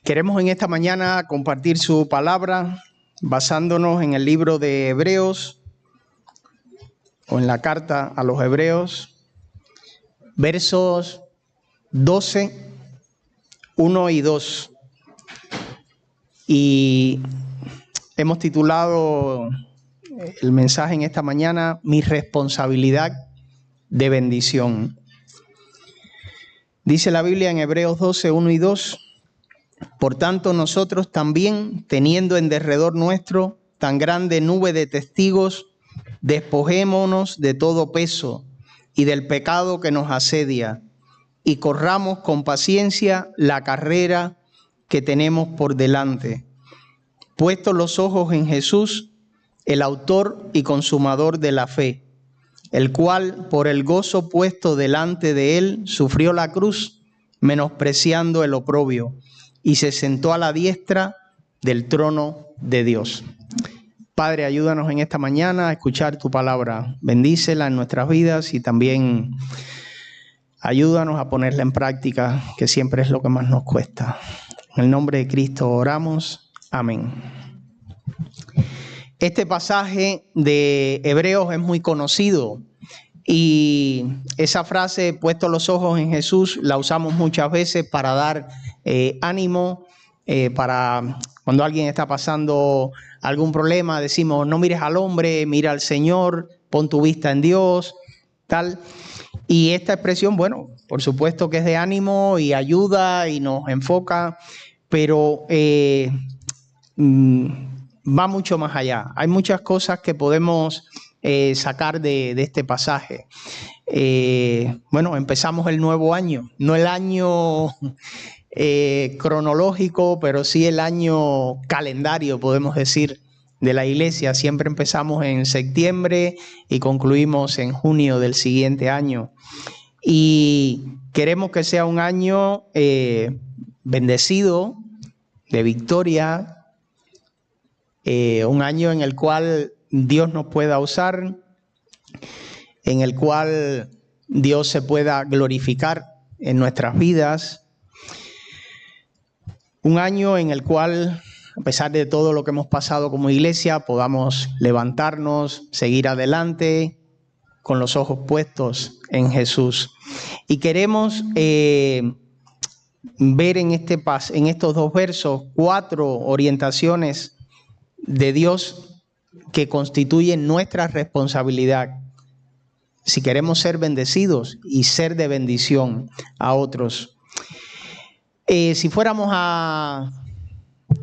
Queremos en esta mañana compartir su palabra basándonos en el libro de Hebreos o en la carta a los Hebreos, versos 12, 1 y 2. Y hemos titulado el mensaje en esta mañana, Mi responsabilidad de bendición. Dice la Biblia en Hebreos 12, 1 y 2, por tanto nosotros también, teniendo en derredor nuestro tan grande nube de testigos, despojémonos de todo peso y del pecado que nos asedia, y corramos con paciencia la carrera que tenemos por delante, puestos los ojos en Jesús, el autor y consumador de la fe, el cual por el gozo puesto delante de él sufrió la cruz, menospreciando el oprobio, y se sentó a la diestra del trono de Dios. Padre, ayúdanos en esta mañana a escuchar tu palabra, bendícela en nuestras vidas y también ayúdanos a ponerla en práctica, que siempre es lo que más nos cuesta. En el nombre de Cristo oramos. Amén. Este pasaje de Hebreos es muy conocido y esa frase, puesto los ojos en Jesús, la usamos muchas veces para dar ánimo, para cuando alguien está pasando algún problema, decimos, no mires al hombre, mira al Señor, pon tu vista en Dios, tal. Y esta expresión, bueno, por supuesto que es de ánimo y ayuda y nos enfoca, pero va mucho más allá. Hay muchas cosas que podemos sacar de este pasaje. Bueno, empezamos el nuevo año, no el año cronológico, pero sí el año calendario, podemos decir, de la iglesia. Siempre empezamos en septiembre y concluimos en junio del siguiente año. Y queremos que sea un año bendecido, de victoria, un año en el cual Dios nos pueda usar, en el cual Dios se pueda glorificar en nuestras vidas, un año en el cual, a pesar de todo lo que hemos pasado como iglesia, podamos levantarnos, seguir adelante con los ojos puestos en Jesús. Y queremos ver en estos dos versos 4 orientaciones de Dios que constituyen nuestra responsabilidad si queremos ser bendecidos y ser de bendición a otros. Si fuéramos a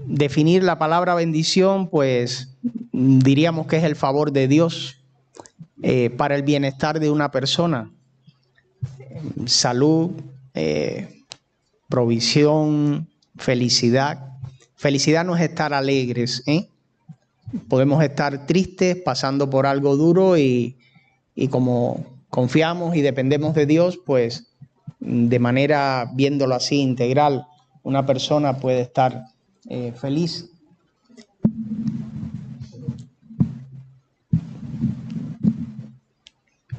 definir la palabra bendición, pues diríamos que es el favor de Dios para el bienestar de una persona. Salud, provisión, felicidad. Felicidad no es estar alegres, Podemos estar tristes, pasando por algo duro y como confiamos y dependemos de Dios, pues de manera, viéndolo así, integral, una persona puede estar feliz.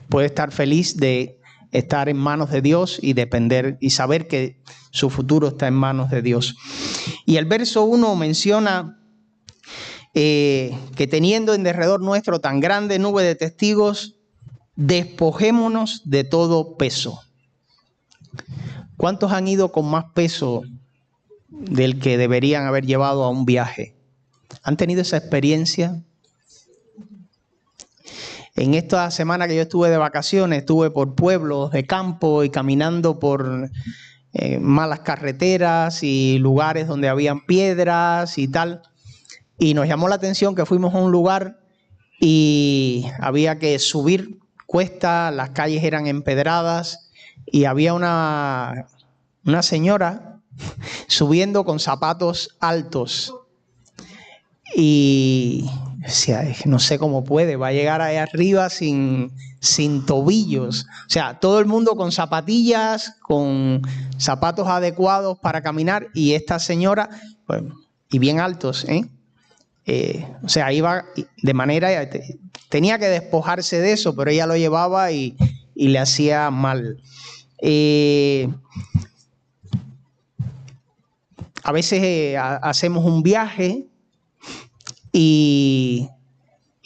Puede estar feliz de estar en manos de Dios y depender y saber que su futuro está en manos de Dios. Y el verso 1 menciona que teniendo en derredor nuestro tan grande nube de testigos, despojémonos de todo peso. ¿Cuántos han ido con más peso del que deberían haber llevado a un viaje? ¿Han tenido esa experiencia? En esta semana que yo estuve de vacaciones, estuve por pueblos de campo y caminando por malas carreteras y lugares donde habían piedras y tal. Y nos llamó la atención que fuimos a un lugar y había que subir cuesta, las calles eran empedradas y había una señora subiendo con zapatos altos. Y decía, no sé cómo puede, va a llegar ahí arriba sin tobillos. O sea, todo el mundo con zapatillas, con zapatos adecuados para caminar y esta señora, bueno, y bien altos, o sea, iba de manera, tenía que despojarse de eso, pero ella lo llevaba y le hacía mal. A veces hacemos un viaje y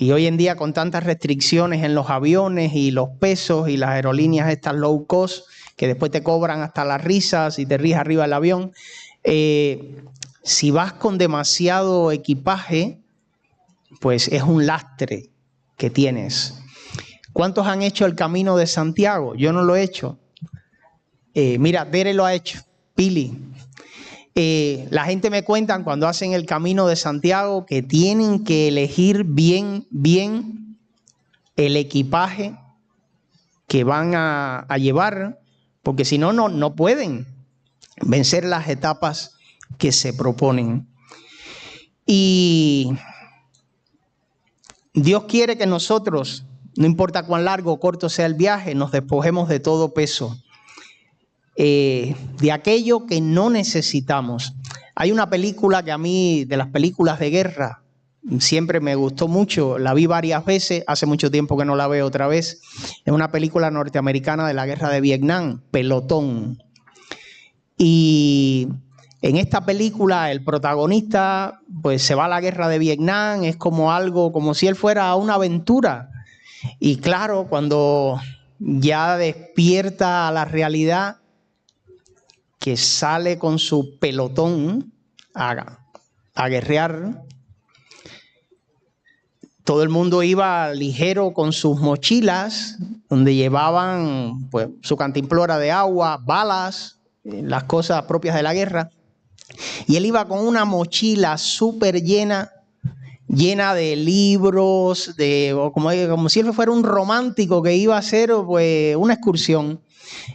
hoy en día con tantas restricciones en los aviones y los pesos y las aerolíneas estas low cost, que después te cobran hasta las risas si te ríes arriba del avión, si vas con demasiado equipaje, pues es un lastre que tienes. ¿Cuántos han hecho el Camino de Santiago? Yo no lo he hecho. Mira, Dere lo ha hecho, Pili. La gente me cuentan cuando hacen el Camino de Santiago que tienen que elegir bien el equipaje que van a llevar, porque si no, no pueden vencer las etapas que se proponen. Y Dios quiere que nosotros, no importa cuán largo o corto sea el viaje, nos despojemos de todo peso, de aquello que no necesitamos. Hay una película que a mí, de las películas de guerra, siempre me gustó mucho, la vi varias veces, hace mucho tiempo que no la veo otra vez. Es una película norteamericana de la guerra de Vietnam, Pelotón. Y en esta película el protagonista pues se va a la guerra de Vietnam, es como algo, como si él fuera a una aventura. Y claro, cuando ya despierta a la realidad, que sale con su pelotón a guerrear, todo el mundo iba ligero con sus mochilas, donde llevaban pues, su cantimplora de agua, balas, las cosas propias de la guerra. Y él iba con una mochila súper llena de libros, como si él fuera un romántico que iba a hacer pues, una excursión.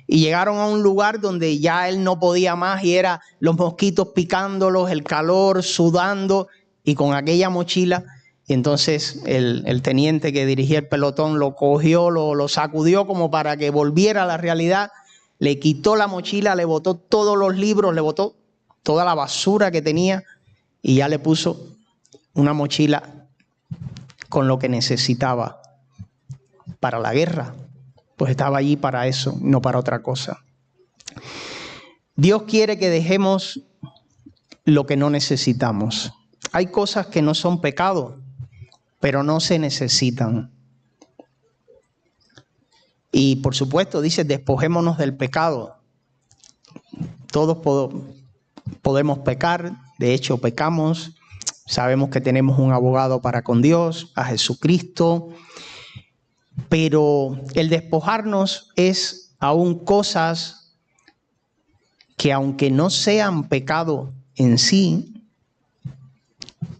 Y llegaron a un lugar donde ya él no podía más y era los mosquitos picándolos, el calor, sudando, y con aquella mochila. Y entonces el teniente que dirigía el pelotón lo cogió, lo sacudió como para que volviera a la realidad, le quitó la mochila, le botó todos los libros, le botó toda la basura que tenía y ya le puso una mochila con lo que necesitaba para la guerra. Pues estaba allí para eso, no para otra cosa. Dios quiere que dejemos lo que no necesitamos. Hay cosas que no son pecado, pero no se necesitan. Y por supuesto, dice, despojémonos del pecado. Todos podemos pecar, de hecho pecamos. Sabemos que tenemos un abogado para con Dios, a Jesucristo. Pero el despojarnos es aún cosas que aunque no sean pecado en sí,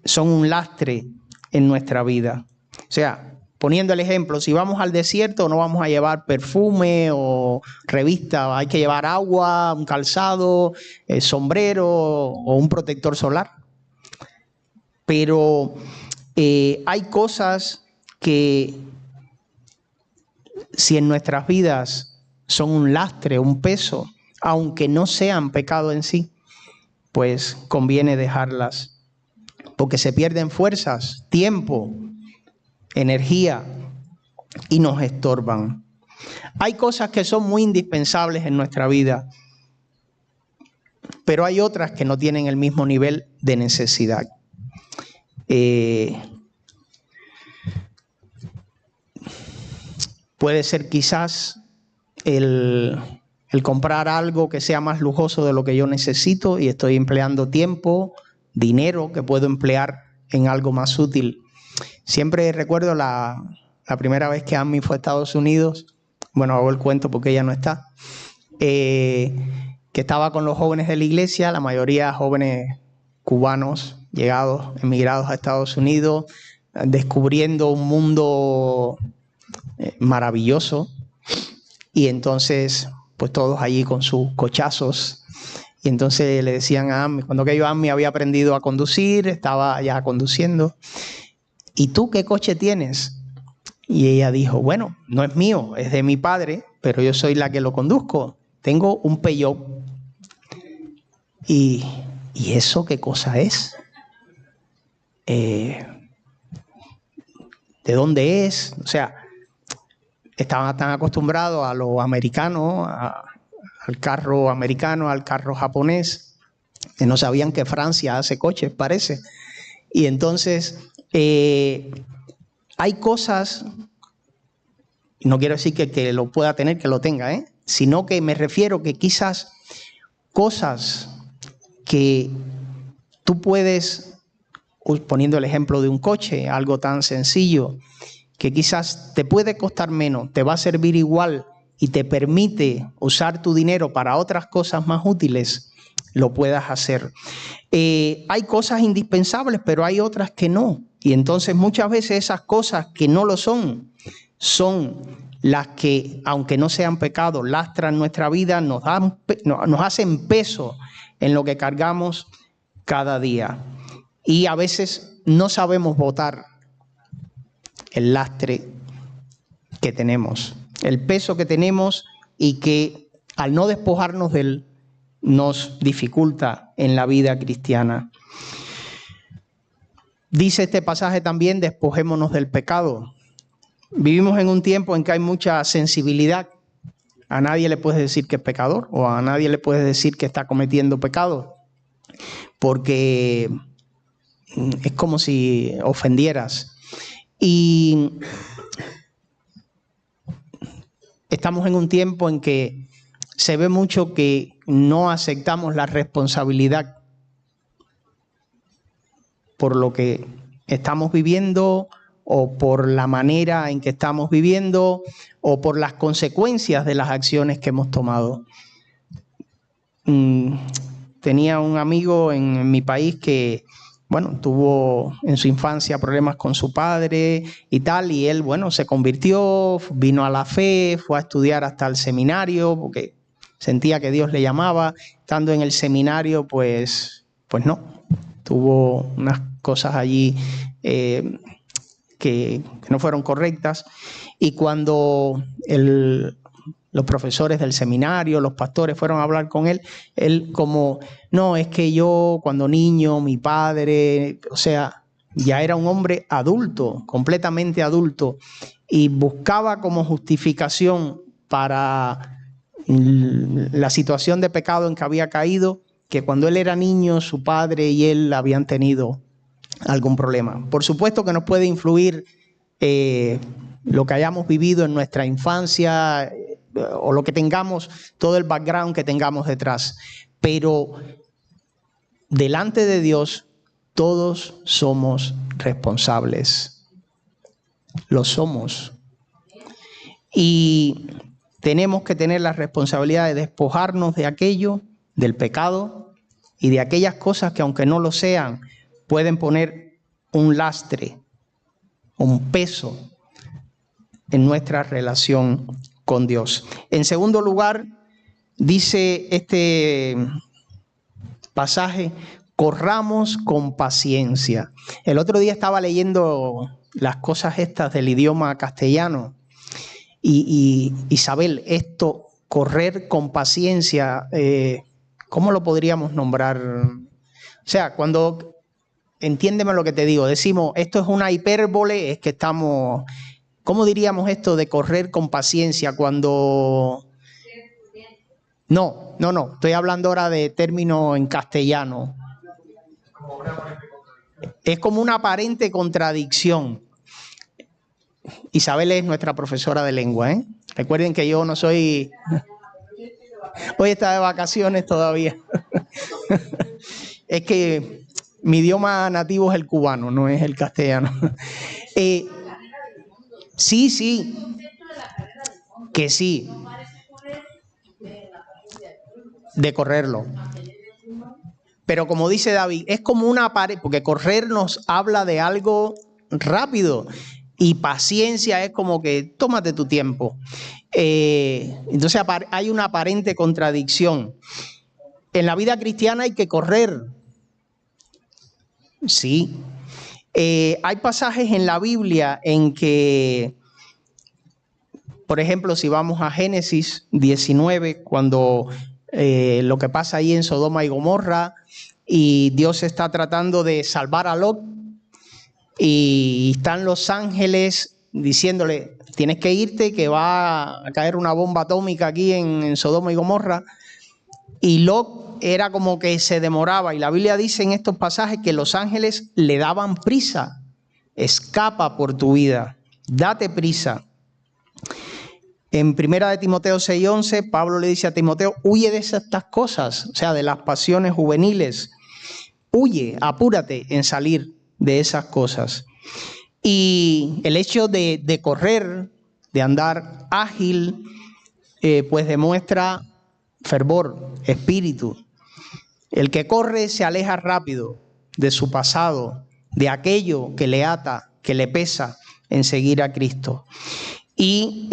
son un lastre en nuestra vida. O sea, poniendo el ejemplo, si vamos al desierto no vamos a llevar perfume o revista, hay que llevar agua, un calzado, sombrero o un protector solar. Pero hay cosas que si en nuestras vidas son un lastre, un peso, aunque no sean pecado en sí, pues conviene dejarlas, porque se pierden fuerzas, tiempo, energía y nos estorban. Hay cosas que son muy indispensables en nuestra vida, pero hay otras que no tienen el mismo nivel de necesidad. Puede ser quizás el comprar algo que sea más lujoso de lo que yo necesito y estoy empleando tiempo, dinero que puedo emplear en algo más útil. Siempre recuerdo la primera vez que Ami fue a Estados Unidos, bueno, hago el cuento porque ella no está, que estaba con los jóvenes de la iglesia, la mayoría jóvenes cubanos llegados, emigrados a Estados Unidos, descubriendo un mundo maravilloso, y entonces pues todos allí con sus cochazos, y entonces le decían a Ami, cuando que yo Ami había aprendido a conducir, estaba ya conduciendo, ¿y tú qué coche tienes? Y ella dijo, bueno, no es mío, es de mi padre, pero yo soy la que lo conduzco, tengo un Peugeot. ¿Y eso qué cosa es? ¿De dónde es? O sea, estaban tan acostumbrados a lo americano, al carro americano, al carro japonés, que no sabían que Francia hace coches, parece. Y entonces hay cosas, no quiero decir que lo pueda tener, que lo tenga, sino que me refiero que quizás cosas que tú puedes, poniendo el ejemplo de un coche, algo tan sencillo, que quizás te puede costar menos, te va a servir igual y te permite usar tu dinero para otras cosas más útiles, lo puedas hacer. Hay cosas indispensables, pero hay otras que no. Y entonces muchas veces esas cosas que no lo son, son las que, aunque no sean pecados, lastran nuestra vida, nos hacen peso en lo que cargamos cada día. Y a veces no sabemos botar el lastre que tenemos, el peso que tenemos, y que al no despojarnos de él nos dificulta en la vida cristiana. Dice este pasaje también: despojémonos del pecado. Vivimos en un tiempo en que hay mucha sensibilidad. A nadie le puedes decir que es pecador, o a nadie le puedes decir que está cometiendo pecado, porque es como si ofendieras. Y estamos en un tiempo en que se ve mucho que no aceptamos la responsabilidad por lo que estamos viviendo, o por la manera en que estamos viviendo, o por las consecuencias de las acciones que hemos tomado. Tenía un amigo en mi país que, bueno, tuvo en su infancia problemas con su padre y tal, y él, bueno, se convirtió, vino a la fe, fue a estudiar hasta el seminario, porque sentía que Dios le llamaba. Estando en el seminario, pues no, tuvo unas cosas allí que no fueron correctas, y cuando los profesores del seminario, los pastores fueron a hablar con él, él como, no, es que yo cuando niño, mi padre, o sea, ya era un hombre adulto, completamente adulto, y buscaba como justificación para la situación de pecado en que había caído, que cuando él era niño, su padre y él habían tenido algún problema. Por supuesto que nos puede influir lo que hayamos vivido en nuestra infancia, o lo que tengamos, todo el background que tengamos detrás. Pero delante de Dios todos somos responsables. Lo somos. Y tenemos que tener la responsabilidad de despojarnos de aquello, del pecado y de aquellas cosas que, aunque no lo sean, pueden poner un lastre, un peso en nuestra relación con Dios. En segundo lugar, dice este pasaje: corramos con paciencia. El otro día estaba leyendo las cosas estas del idioma castellano, y Isabel, esto, correr con paciencia, ¿cómo lo podríamos nombrar? O sea, cuando, entiéndeme lo que te digo, decimos, esto es una hipérbole, es que estamos, ¿cómo diríamos esto de correr con paciencia cuando...? No, estoy hablando ahora de término en castellano. Es como una aparente contradicción. Isabel es nuestra profesora de lengua, ¿eh? Recuerden que yo no soy... Hoy está de vacaciones todavía. Es que mi idioma nativo es el cubano, no es el castellano. Sí, que sí, de correrlo. Pero como dice David, es como una pared, porque correr nos habla de algo rápido, y paciencia es como que tómate tu tiempo. Entonces hay una aparente contradicción. En la vida cristiana hay que correr. Sí. Hay pasajes en la Biblia en que, por ejemplo, si vamos a Génesis 19, cuando lo que pasa ahí en Sodoma y Gomorra, y Dios está tratando de salvar a Lot, y están los ángeles diciéndole, tienes que irte, que va a caer una bomba atómica aquí en Sodoma y Gomorra. Y Lot era como que se demoraba, y la Biblia dice en estos pasajes que los ángeles le daban prisa. Escapa por tu vida, date prisa. En 1 de Timoteo 6:11, Pablo le dice a Timoteo, huye de estas cosas, o sea, de las pasiones juveniles. Huye, apúrate en salir de esas cosas. Y el hecho de correr, de andar ágil, pues demuestra fervor, espíritu. El que corre se aleja rápido de su pasado, de aquello que le ata, que le pesa en seguir a Cristo. Y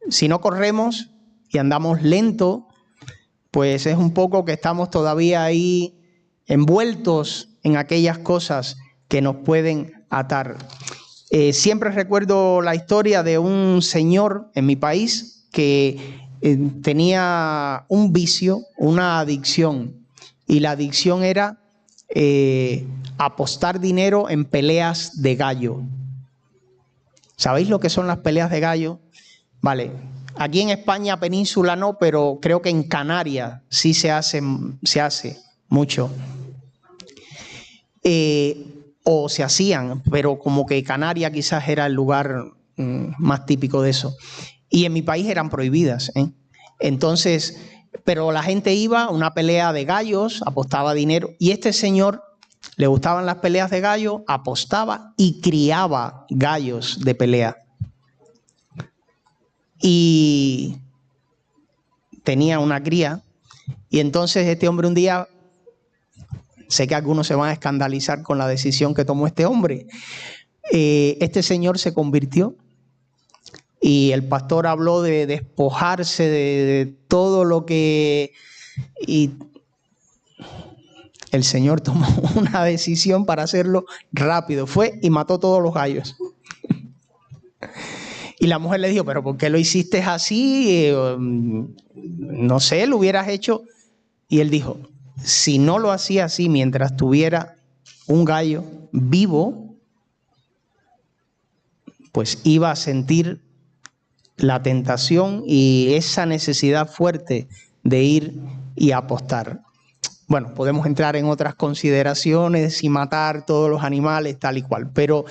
si no corremos y andamos lento, pues es un poco que estamos todavía ahí envueltos en aquellas cosas que nos pueden atar. Siempre recuerdo la historia de un señor en mi país que tenía un vicio, una adicción, y la adicción era apostar dinero en peleas de gallo. ¿Sabéis lo que son las peleas de gallo? Vale, aquí en España, península no, pero creo que en Canarias sí se hace mucho. O se hacían, pero como que Canarias quizás era el lugar más típico de eso. Y en mi país eran prohibidas, ¿eh? Entonces, pero la gente iba a una pelea de gallos, apostaba dinero, y este señor le gustaban las peleas de gallo, apostaba y criaba gallos de pelea. Y tenía una cría, y entonces este hombre un día, sé que algunos se van a escandalizar con la decisión que tomó este hombre, este señor se convirtió. Y el pastor habló de despojarse de todo lo que... Y el Señor tomó una decisión para hacerlo rápido. Fue y mató todos los gallos. Y la mujer le dijo, ¿pero por qué lo hiciste así? No sé, lo hubieras hecho. Y él dijo, si no lo hacía así mientras tuviera un gallo vivo, pues iba a sentir la tentación y esa necesidad fuerte de ir y apostar. Bueno, podemos entrar en otras consideraciones y matar todos los animales, tal y cual, pero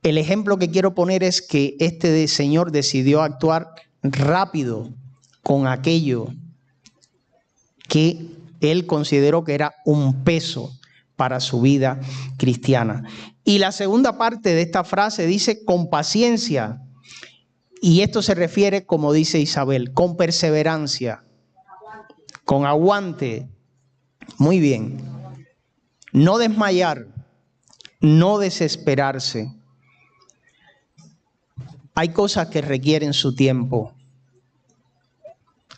el ejemplo que quiero poner es que este señor decidió actuar rápido con aquello que él consideró que era un peso para su vida cristiana. Y la segunda parte de esta frase dice con paciencia. Y esto se refiere, como dice Isabel, con perseverancia, con aguante. Muy bien. No desmayar, no desesperarse. Hay cosas que requieren su tiempo.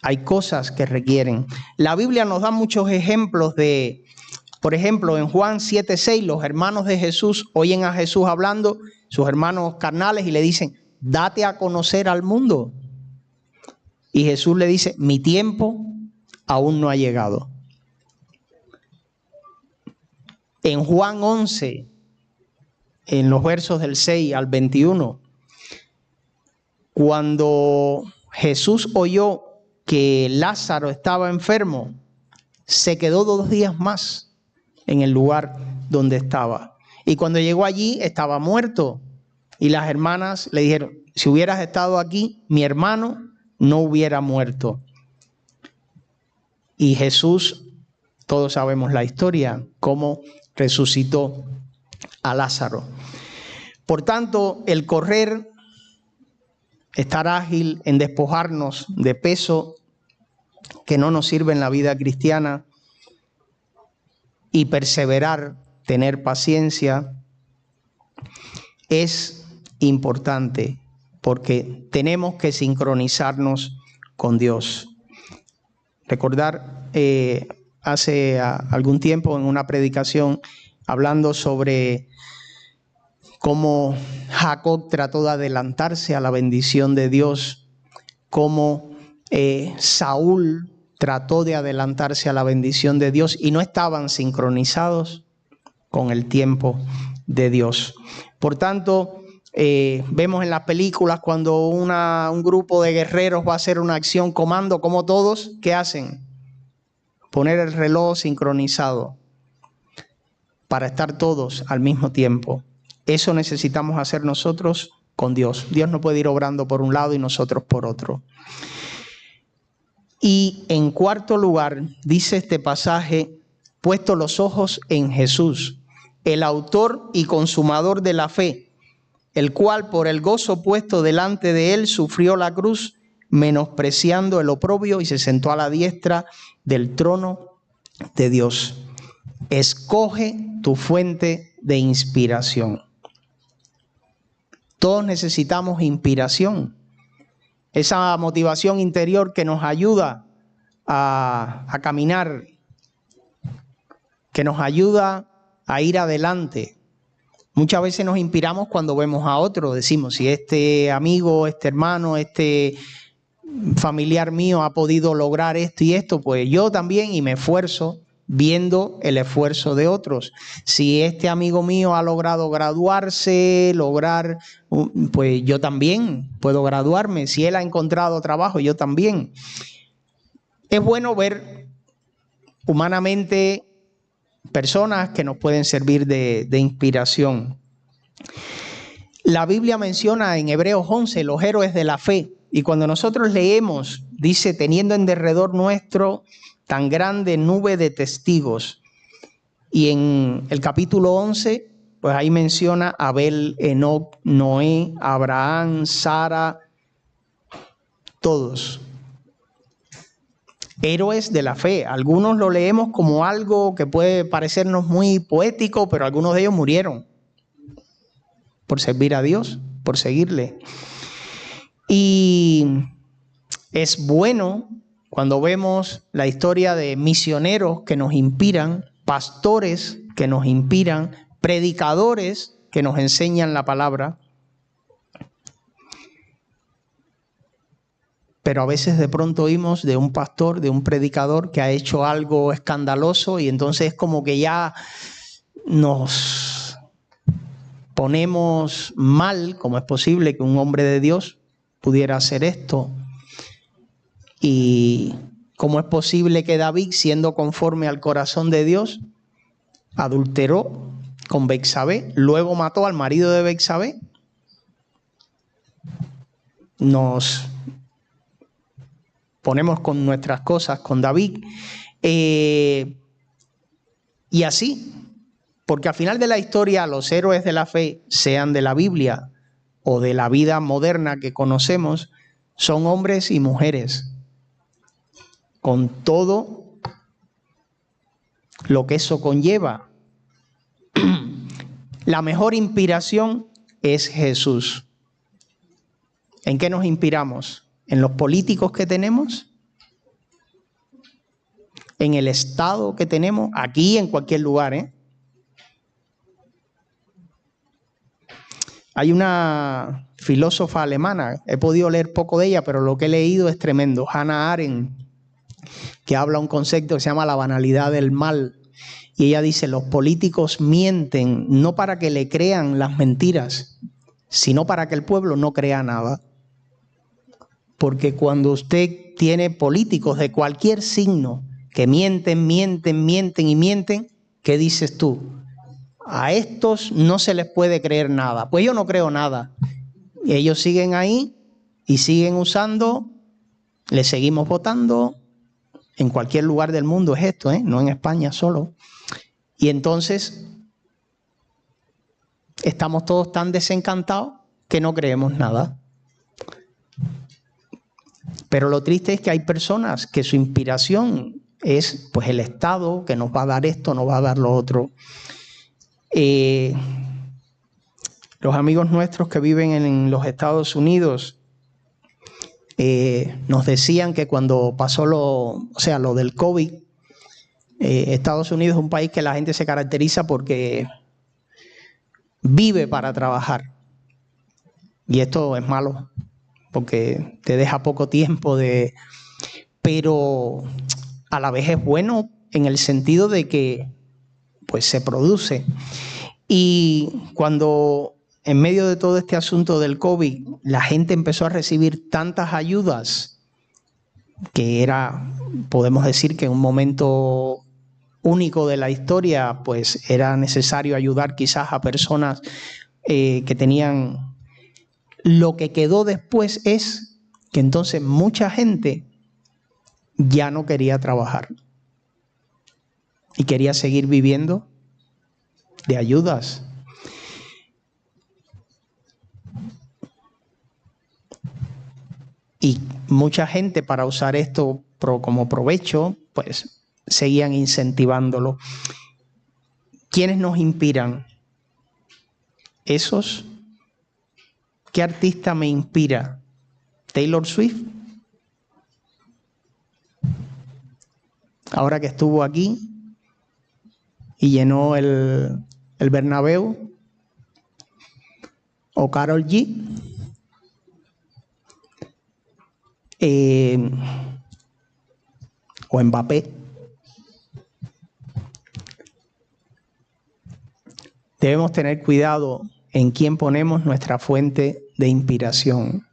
Hay cosas que requieren. La Biblia nos da muchos ejemplos de, por ejemplo, en Juan 7:6, los hermanos de Jesús oyen a Jesús hablando, sus hermanos carnales, y le dicen, date a conocer al mundo. Y Jesús le dice, mi tiempo aún no ha llegado. En Juan 11, en los versos del 6 al 21, cuando Jesús oyó que Lázaro estaba enfermo, se quedó 2 días más en el lugar donde estaba. Y cuando llegó allí, estaba muerto. Y las hermanas le dijeron, si hubieras estado aquí, mi hermano no hubiera muerto. Y Jesús, todos sabemos la historia, cómo resucitó a Lázaro. Por tanto, el correr, estar ágil en despojarnos de peso que no nos sirve en la vida cristiana y perseverar, tener paciencia, es importante porque tenemos que sincronizarnos con Dios. Recordar hace algún tiempo en una predicación hablando sobre cómo Jacob trató de adelantarse a la bendición de Dios, cómo Saúl trató de adelantarse a la bendición de Dios y no estaban sincronizados con el tiempo de Dios. Por tanto, vemos en las películas cuando un grupo de guerreros va a hacer una acción comando, como todos, ¿qué hacen? poner el reloj sincronizado para estar todos al mismo tiempo. Eso necesitamos hacer nosotros con Dios. Dios no puede ir obrando por un lado y nosotros por otro. Y en cuarto lugar, dice este pasaje, puesto los ojos en Jesús, el autor y consumador de la fe, el cual por el gozo puesto delante de él sufrió la cruz, menospreciando el oprobio, y se sentó a la diestra del trono de Dios. Escoge tu fuente de inspiración. Todos necesitamos inspiración, esa motivación interior que nos ayuda a caminar, que nos ayuda a ir adelante. Muchas veces nos inspiramos cuando vemos a otro, decimos, si este amigo, este hermano, este familiar mío ha podido lograr esto y esto, pues yo también, y me esfuerzo viendo el esfuerzo de otros. Si este amigo mío ha logrado graduarse, pues yo también puedo graduarme. Si él ha encontrado trabajo, yo también. Es bueno ver humanamente personas que nos pueden servir de inspiración. La Biblia menciona en Hebreos 11 los héroes de la fe, y cuando nosotros leemos, dice, teniendo en derredor nuestro tan grande nube de testigos. Y en el capítulo 11, pues ahí menciona Abel, Enoc, Noé, Abraham, Sara, todos. Héroes de la fe. Algunos lo leemos como algo que puede parecernos muy poético, pero algunos de ellos murieron por servir a Dios, por seguirle. Y es bueno cuando vemos la historia de misioneros que nos inspiran, pastores que nos inspiran, predicadores que nos enseñan la palabra. Pero a veces de pronto oímos de un pastor, de un predicador que ha hecho algo escandaloso y entonces es como que ya nos ponemos mal, ¿cómo es posible que un hombre de Dios pudiera hacer esto? ¿Y cómo es posible que David, siendo conforme al corazón de Dios, adulteró con Betsabé, luego mató al marido de Betsabé? Nos ponemos con nuestras cosas con David. Y así, porque al final de la historia los héroes de la fe, sean de la Biblia o de la vida moderna que conocemos, son hombres y mujeres con todo lo que eso conlleva. La mejor inspiración es Jesús. ¿En qué nos inspiramos? ¿En los políticos que tenemos? ¿En el Estado que tenemos? Aquí, en cualquier lugar, ¿eh? Hay una filósofa alemana, he podido leer poco de ella, pero lo que he leído es tremendo, Hannah Arendt, que habla un concepto que se llama la banalidad del mal. Y ella dice, los políticos mienten no para que le crean las mentiras, sino para que el pueblo no crea nada. Porque cuando usted tiene políticos de cualquier signo que mienten, ¿qué dices tú? A estos no se les puede creer nada. Pues yo no creo nada. Y ellos siguen ahí y siguen usando, les seguimos votando. En cualquier lugar del mundo es esto, no en España solo. Y entonces estamos todos tan desencantados que no creemos nada. Pero lo triste es que hay personas que su inspiración es pues el Estado, que nos va a dar esto, nos va a dar lo otro. Los amigos nuestros que viven en los Estados Unidos nos decían que cuando pasó lo del COVID, Estados Unidos es un país que la gente se caracteriza porque vive para trabajar. Y esto es malo, porque te deja poco tiempo pero a la vez es bueno en el sentido de que pues se produce. Y cuando en medio de todo este asunto del COVID la gente empezó a recibir tantas ayudas que era podemos decir que en un momento único de la historia, pues era necesario ayudar quizás a personas que tenían. Lo que quedó después es que entonces mucha gente ya no quería trabajar y quería seguir viviendo de ayudas. Y mucha gente, para usar esto como provecho, pues seguían incentivándolo. ¿Quiénes nos inspiran? ¿Esos? ¿Qué artista me inspira? ¿Taylor Swift? Ahora que estuvo aquí y llenó el Bernabéu. ¿O Karol G? ¿O Mbappé? Debemos tener cuidado en quién ponemos nuestra fuente de inspiración.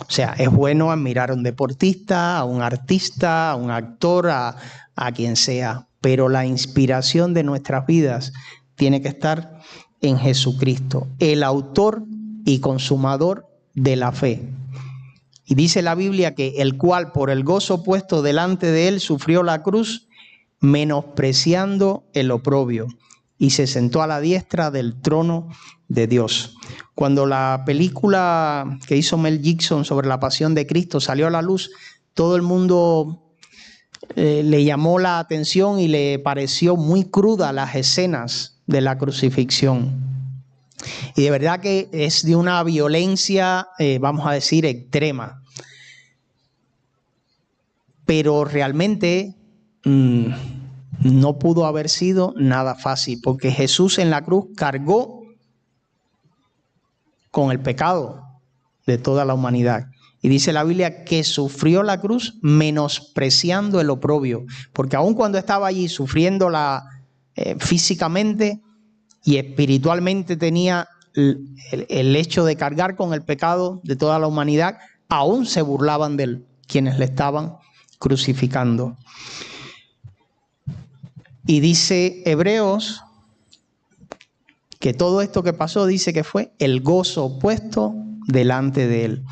O sea, es bueno admirar a un deportista, a un artista, a un actor, a quien sea, pero la inspiración de nuestras vidas tiene que estar en Jesucristo, el autor y consumador de la fe. Y dice la Biblia que el cual por el gozo puesto delante de él sufrió la cruz, menospreciando el oprobio, y se sentó a la diestra del trono de Dios. Cuando la película que hizo Mel Gibson sobre la pasión de Cristo salió a la luz, todo el mundo le llamó la atención y le pareció muy cruda las escenas de la crucifixión. Y de verdad que es de una violencia, vamos a decir, extrema. Pero realmente no pudo haber sido nada fácil, porque Jesús en la cruz cargó con el pecado de toda la humanidad. Y dice la Biblia que sufrió la cruz menospreciando el oprobio, porque aun cuando estaba allí sufriéndola físicamente y espiritualmente tenía el hecho de cargar con el pecado de toda la humanidad, aún se burlaban de él quienes le estaban crucificando. Y dice Hebreos que todo esto que pasó, dice que fue el gozo puesto delante de él.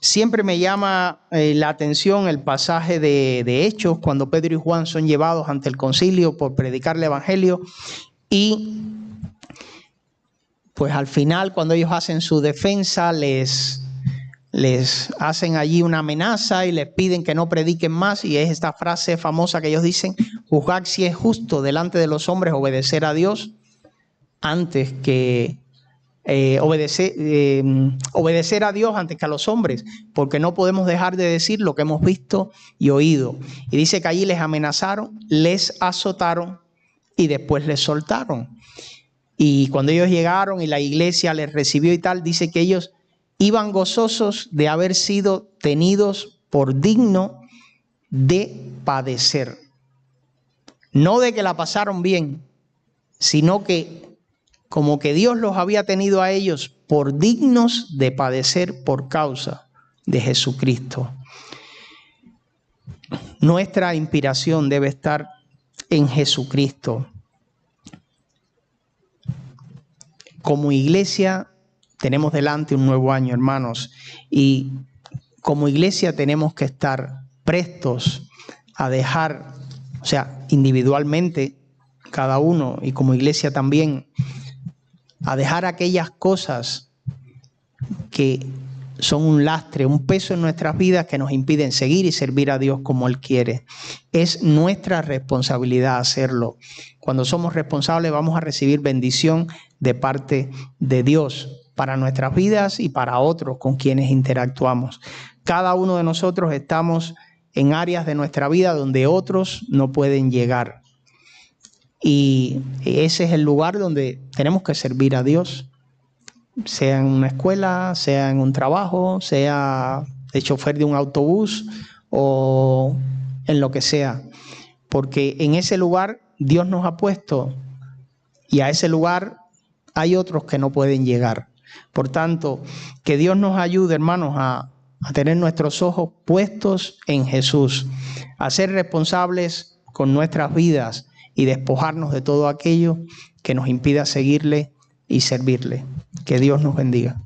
Siempre me llama la atención el pasaje de Hechos, cuando Pedro y Juan son llevados ante el concilio por predicar el evangelio, y pues al final, cuando ellos hacen su defensa, les hacen allí una amenaza y les piden que no prediquen más, y es esta frase famosa que ellos dicen: juzgad si es justo delante de los hombres obedecer a Dios antes que obedecer a Dios antes que a los hombres, porque no podemos dejar de decir lo que hemos visto y oído. Y dice que allí les amenazaron, les azotaron y después les soltaron. Y cuando ellos llegaron y la iglesia les recibió y tal, dice que ellos iban gozosos de haber sido tenidos por digno de padecer. No de que la pasaron bien, sino que como que Dios los había tenido a ellos por dignos de padecer por causa de Jesucristo. Nuestra inspiración debe estar en Jesucristo. Como iglesia tenemos delante un nuevo año, hermanos, y como iglesia tenemos que estar prestos a dejar, o sea, individualmente, cada uno, y como iglesia también, a dejar aquellas cosas que son un lastre, un peso en nuestras vidas que nos impiden seguir y servir a Dios como Él quiere. Es nuestra responsabilidad hacerlo. Cuando somos responsables vamos a recibir bendición de parte de Dios para nuestras vidas y para otros con quienes interactuamos. Cada uno de nosotros estamos en áreas de nuestra vida donde otros no pueden llegar. Y ese es el lugar donde tenemos que servir a Dios, sea en una escuela, sea en un trabajo, sea de chofer de un autobús o en lo que sea. Porque en ese lugar Dios nos ha puesto y a ese lugar hay otros que no pueden llegar. Por tanto, que Dios nos ayude, hermanos, a a tener nuestros ojos puestos en Jesús, a ser responsables con nuestras vidas y despojarnos de todo aquello que nos impida seguirle y servirle. Que Dios nos bendiga.